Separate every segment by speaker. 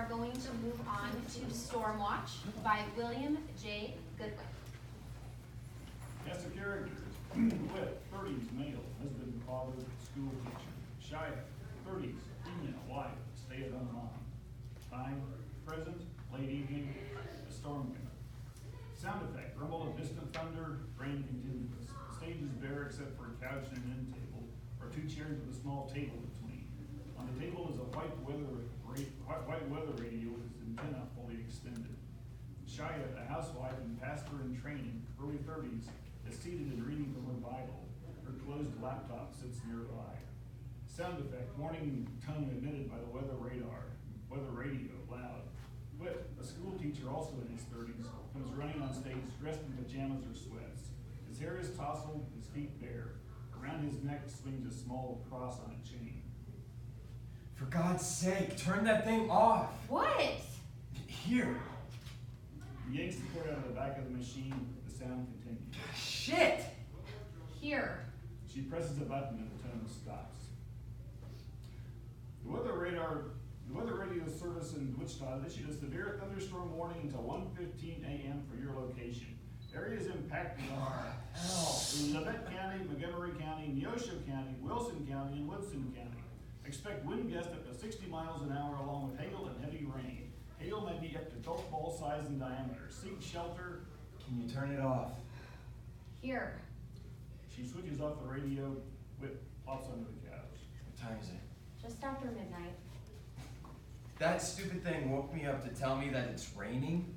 Speaker 1: are going to move on to Storm Watch by William J. Goodwin.
Speaker 2: Cast of characters. Whit, 30s, male, husband, father, school teacher. Shia, 30s, female, wife, stay-at-home mom. Time, present, late evening, a storm wind. Sound effect, rumble of distant thunder, rain continuous. The stage is bare except for a couch and an end table, or two chairs with a small table between. On the table is a white weather radio with its antenna fully extended. Shia, a housewife and pastor in training, early 30s, is seated and reading from her Bible. Her closed laptop sits nearby. Sound effect, warning tone emitted by the weather radio, loud. Whit, a school teacher also in his 30s, comes running on stage dressed in pajamas or sweats. His hair is tousled, his feet bare. Around his neck swings a small cross on a chain.
Speaker 3: For God's sake, turn that thing off.
Speaker 1: What?
Speaker 3: Here.
Speaker 2: He yanks the cord out of the back of the machine. The sound continues.
Speaker 3: Shit!
Speaker 1: Here.
Speaker 2: She presses a button and the tone stops. The weather radio service in Wichita has issued a severe thunderstorm warning until 1:15 a.m. for your location. Areas impacted are Labette County, Montgomery County, Neosho County, Wilson County, and Woodson County. Expect wind gusts up to 60 miles an hour along with hail and heavy rain. Hail may be up to golf ball size in diameter. Seek shelter.
Speaker 3: Can you turn it off?
Speaker 1: Here.
Speaker 2: She switches off the radio. Whit pops under the couch.
Speaker 3: What time is it?
Speaker 1: Just after midnight.
Speaker 3: That stupid thing woke me up to tell me that it's raining.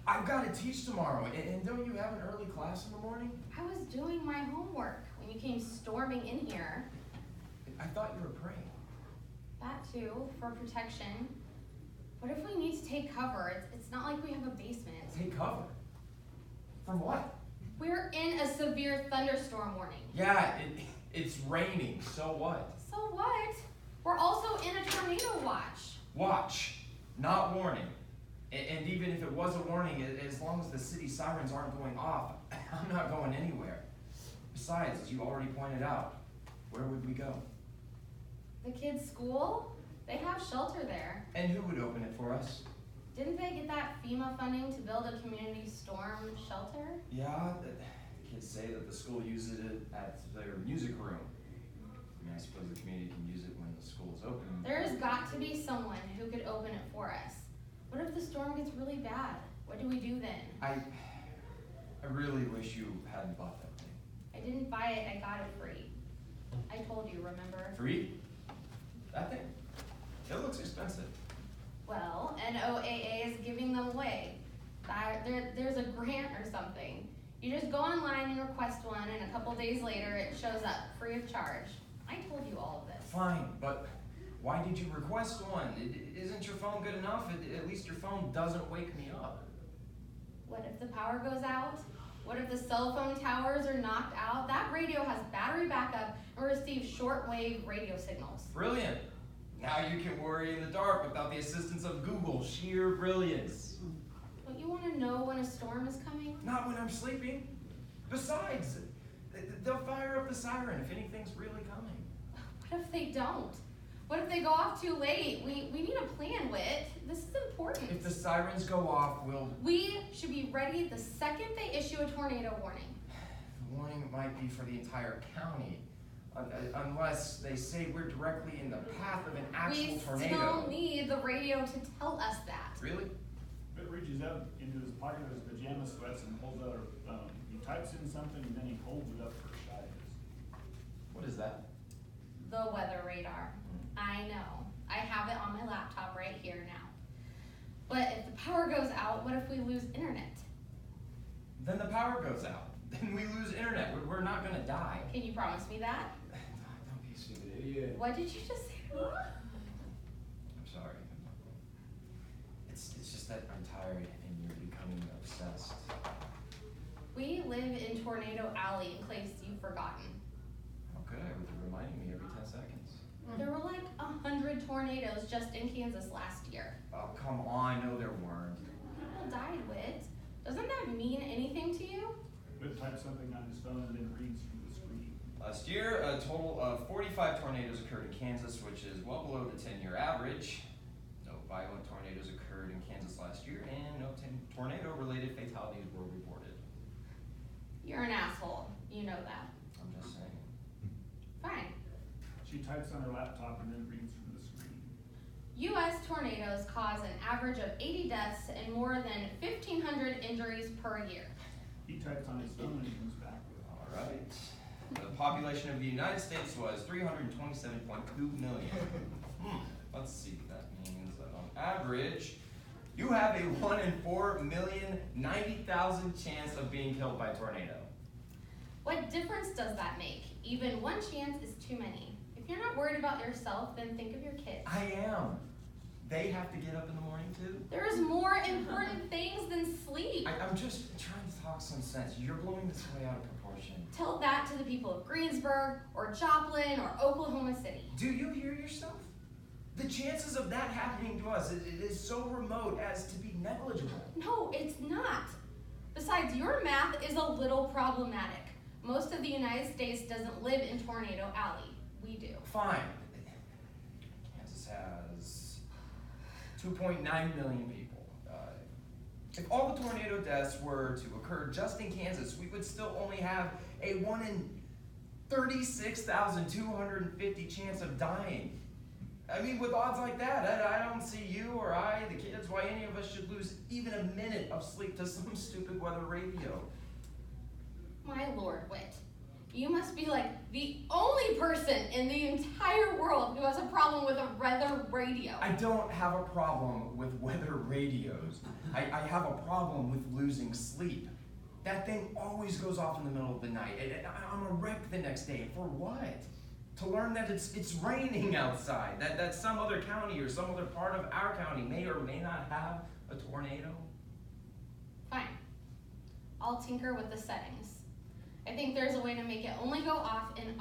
Speaker 3: I've got to teach tomorrow, and don't you have an early class in the morning?
Speaker 1: I was doing my homework when you came storming in here.
Speaker 3: I thought you were praying.
Speaker 1: That too, for protection. What if we need to take cover? It's not like we have a basement.
Speaker 3: Take cover? From what?
Speaker 1: We're in a severe thunderstorm warning.
Speaker 3: Yeah, it's raining. So what?
Speaker 1: So what? We're also in a tornado watch.
Speaker 3: Watch, not warning. And even if it was a warning, as long as the city sirens aren't going off, I'm not going anywhere. Besides, as you already pointed out, where would we go?
Speaker 1: The kids' school? They have shelter there.
Speaker 3: And who would open it for us?
Speaker 1: Didn't they get that FEMA funding to build a community storm shelter?
Speaker 3: Yeah, the kids say that the school uses it at their music room. I mean, I suppose the community can use it when the school is open.
Speaker 1: There's got to be someone who could open it for us. What if the storm gets really bad? What do we do then?
Speaker 3: I really wish you hadn't bought that thing.
Speaker 1: I didn't buy it, I got it free. I told you, remember?
Speaker 3: Free? That thing? It looks expensive.
Speaker 1: Well, NOAA is giving them away. There's a grant or something. You just go online and request one, and a couple days later it shows up, free of charge. I told you all of this.
Speaker 3: Fine, but why did you request one? Isn't your phone good enough? At least your phone doesn't wake me up.
Speaker 1: What if the power goes out? What if the cell phone towers are knocked out? That radio has battery backup and receives shortwave radio signals.
Speaker 3: Brilliant. Now you can worry in the dark without the assistance of Google. Sheer brilliance.
Speaker 1: Don't you want to know when a storm is coming?
Speaker 3: Not when I'm sleeping. Besides, they'll fire up the siren if anything's really coming.
Speaker 1: What if they don't? What if they go off too late? We need a plan, Whit. This is important.
Speaker 3: If the sirens go off,
Speaker 1: We should be ready the second they issue a tornado warning.
Speaker 3: The warning might be for the entire county. Unless they say we're directly in the path of an actual tornado.
Speaker 1: We still need the radio to tell us that.
Speaker 3: Really?
Speaker 2: Whit reaches out into his pocket of his pajama sweats and pulls out her phone. He types in something and then he holds it up for Shia's.
Speaker 3: What is that?
Speaker 1: The weather radar. I know. I have it on my laptop right here now. But if the power goes out, what if we lose internet?
Speaker 3: Then the power goes out. Then we lose internet. We're not gonna die.
Speaker 1: Can you promise me that?
Speaker 3: Don't be a stupid idiot.
Speaker 1: What did you just say?
Speaker 3: I'm sorry. It's just that I'm tired and you're becoming obsessed.
Speaker 1: We live in Tornado Alley in case you've forgotten.
Speaker 3: Okay, with you reminding me every 10 seconds.
Speaker 1: There were like 100 tornadoes just in Kansas last year.
Speaker 3: Oh, come on. No, there weren't.
Speaker 1: People died, Whit. Doesn't that mean anything to you?
Speaker 2: Whit types something on his phone and then reads from the screen.
Speaker 3: Last year, a total of 45 tornadoes occurred in Kansas, which is well below the 10-year average. violent tornadoes occurred in Kansas last year, and no tornado-related fatalities were reported.
Speaker 1: You're an asshole. You know that.
Speaker 3: I'm just saying.
Speaker 1: Fine.
Speaker 2: She types on her laptop and then reads from the screen.
Speaker 1: U.S. tornadoes cause an average of 80 deaths and more than 1,500 injuries per year.
Speaker 2: He types on his phone and comes back with it.
Speaker 3: All right. The population of the United States was 327.2 million. Let's see, that means that on average, you have a 1 in 4,090,000 chance of being killed by a tornado.
Speaker 1: What difference does that make? Even one chance is too many. If you're not worried about yourself, then think of your kids.
Speaker 3: I am. They have to get up in the morning too.
Speaker 1: There's more important things than sleep.
Speaker 3: I'm just trying to talk some sense. You're blowing this way out of proportion.
Speaker 1: Tell that to the people of Greensburg, or Joplin, or Oklahoma City.
Speaker 3: Do you hear yourself? The chances of that happening to us, it is so remote as to be negligible.
Speaker 1: No, it's not. Besides, your math is a little problematic. Most of the United States doesn't live in Tornado Alley. We do.
Speaker 3: Fine. Kansas has 2.9 million people. If all the tornado deaths were to occur just in Kansas, we would still only have a 1 in 36,250 chance of dying. I mean, with odds like that, I don't see you or I, the kids, why any of us should lose even a minute of sleep to some stupid weather radio.
Speaker 1: My lord, Whit. You must be like the only person in the entire world who has a problem with a weather radio.
Speaker 3: I don't have a problem with weather radios. I have a problem with losing sleep. That thing always goes off in the middle of the night. I'm a wreck the next day. For what? To learn that it's raining outside, that some other county or some other part of our county may or may not have a tornado.
Speaker 1: Fine. I'll tinker with the settings. I think there's a way to make it only go off if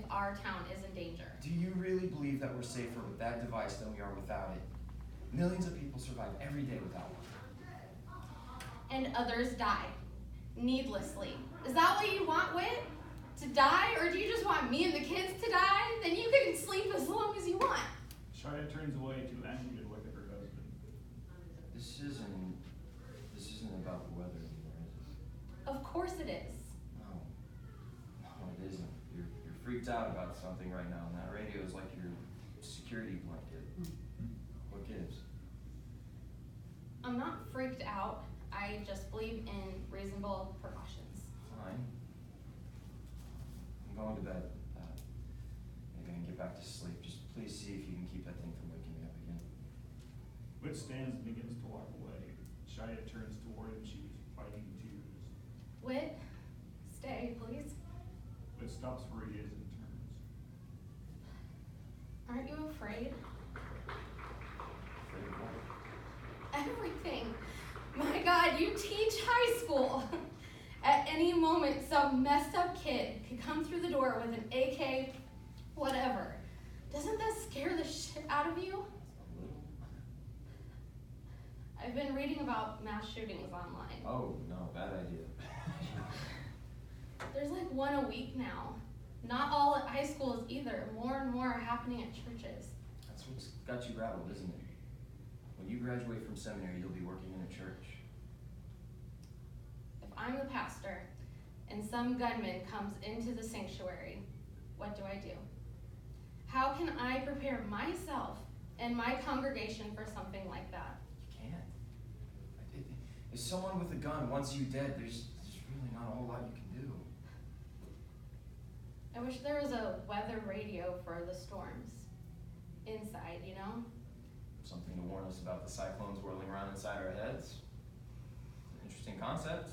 Speaker 1: our town is in danger.
Speaker 3: Do you really believe that we're safer with that device than we are without it? Millions of people survive every day without one.
Speaker 1: And others die. Needlessly. Is that what you want, Whit? To die? Or do you just want me and the kids to die? Then you can sleep as long as you want.
Speaker 2: Shia turns away too angry to look at her husband.
Speaker 3: This isn't about the weather anymore, is it?
Speaker 1: Of course it is.
Speaker 3: No, it isn't. You're freaked out about something right now, and that radio is like your security blanket. What gives?
Speaker 1: I'm not freaked out. I just believe in reasonable precautions.
Speaker 3: Fine. I'm going to bed. Maybe I can get back to sleep. Just please see if you can keep that thing from waking me up again.
Speaker 2: Whit stands and begins to walk away. Shia turns toward him. She's fighting tears.
Speaker 1: Whit, stay, please.
Speaker 2: Whit stops where he is and turns.
Speaker 1: Aren't you afraid?
Speaker 3: Afraid of what?
Speaker 1: Everything. My God, you teach high school. At any moment, some messed up kid could come through the door with an AK, whatever. Doesn't that scare the shit out of you?
Speaker 3: A little.
Speaker 1: I've been reading about mass shootings online.
Speaker 3: Oh, no, bad idea.
Speaker 1: There's like one a week now. Not all at high schools either. More and more are happening at churches.
Speaker 3: That's what's got you rattled, isn't it? When you graduate from seminary, you'll be working in a church.
Speaker 1: If I'm the pastor and some gunman comes into the sanctuary, what do I do? How can I prepare myself and my congregation for something like that?
Speaker 3: You can't. If someone with a gun wants you dead, there's really not a whole lot you can do.
Speaker 1: I wish there was a weather radio for the storms. Inside, you know?
Speaker 3: Something to warn us about the cyclones whirling around inside our heads. It's an interesting concept.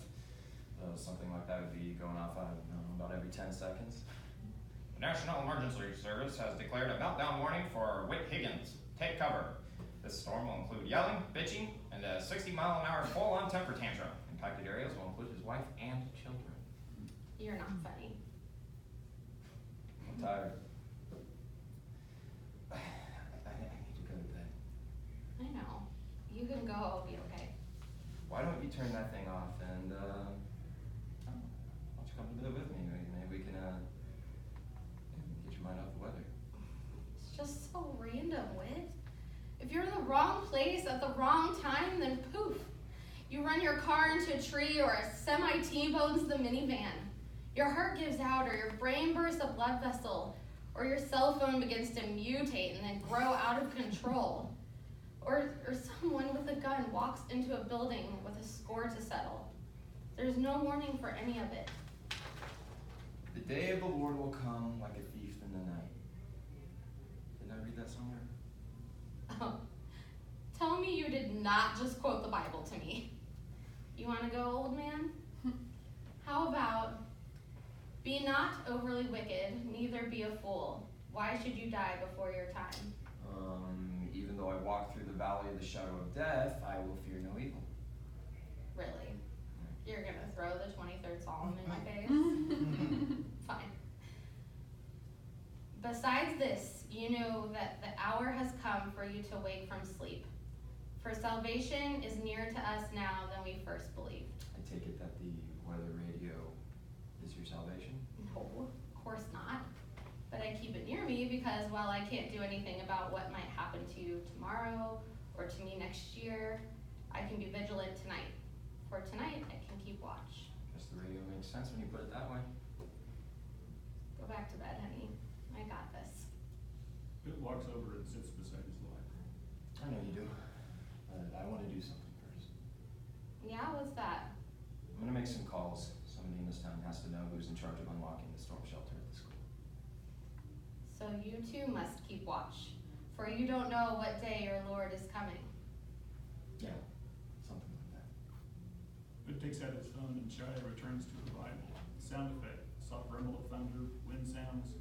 Speaker 3: Something like that would be going off, I don't know, about every 10 seconds.
Speaker 4: The National Emergency Service has declared a meltdown warning for Whit Higgins. Take cover. This storm will include yelling, bitching, and a 60-mile-an-hour full-on temper tantrum.
Speaker 3: Impacted areas will include his wife and children.
Speaker 1: You're not funny.
Speaker 3: I'm tired. I need to go to bed.
Speaker 1: I know. You can go, I'll be okay.
Speaker 3: Why don't you turn that thing off and, why don't you come to bed with me? Maybe we can, get your mind off the weather.
Speaker 1: It's just so random, Whit. If you're the the wrong place at the wrong time, then poof, you run your car into a tree or a semi T-bones the minivan. Your heart gives out or your brain bursts a blood vessel or your cell phone begins to mutate and then grow out of control. Or someone with a gun walks into a building with a score to settle. There's no warning for any of it.
Speaker 3: The day of the Lord will come like a thief in the night. Didn't I read that somewhere?
Speaker 1: Oh, tell me you did not just quote the Bible to me. You want to go, old man? How about, be not overly wicked, neither be a fool. Why should you die before your time?
Speaker 3: Even though I walk through the valley of the shadow of death, I will fear no evil.
Speaker 1: Really? You're gonna throw the 23rd Psalm in my face? Fine. Besides this, you know that the hour has come for you to wake from sleep. For salvation is nearer to us now than we first believed.
Speaker 3: I take it that the weather radio is your salvation?
Speaker 1: No, of course not. But I keep it near me because while I can't do anything about what might happen to you tomorrow or to me next year, I can be vigilant tonight. For tonight, I can keep watch.
Speaker 3: Guess the radio makes sense when you put it that way.
Speaker 1: Go back to bed, honey. I got this.
Speaker 2: Bill walks over and sits beside his library.
Speaker 3: I know you do, but I want to do something first.
Speaker 1: Yeah, what's that?
Speaker 3: I'm gonna make some calls. Somebody in this town has to know who's in charge of unlocking the storm shelter at the school.
Speaker 1: So you too must keep watch, for you don't know what day your Lord is coming.
Speaker 3: Yeah, something like that.
Speaker 2: Bill takes out his phone and Shia returns to her Bible. Sound effect, soft rumble of thunder, wind sounds,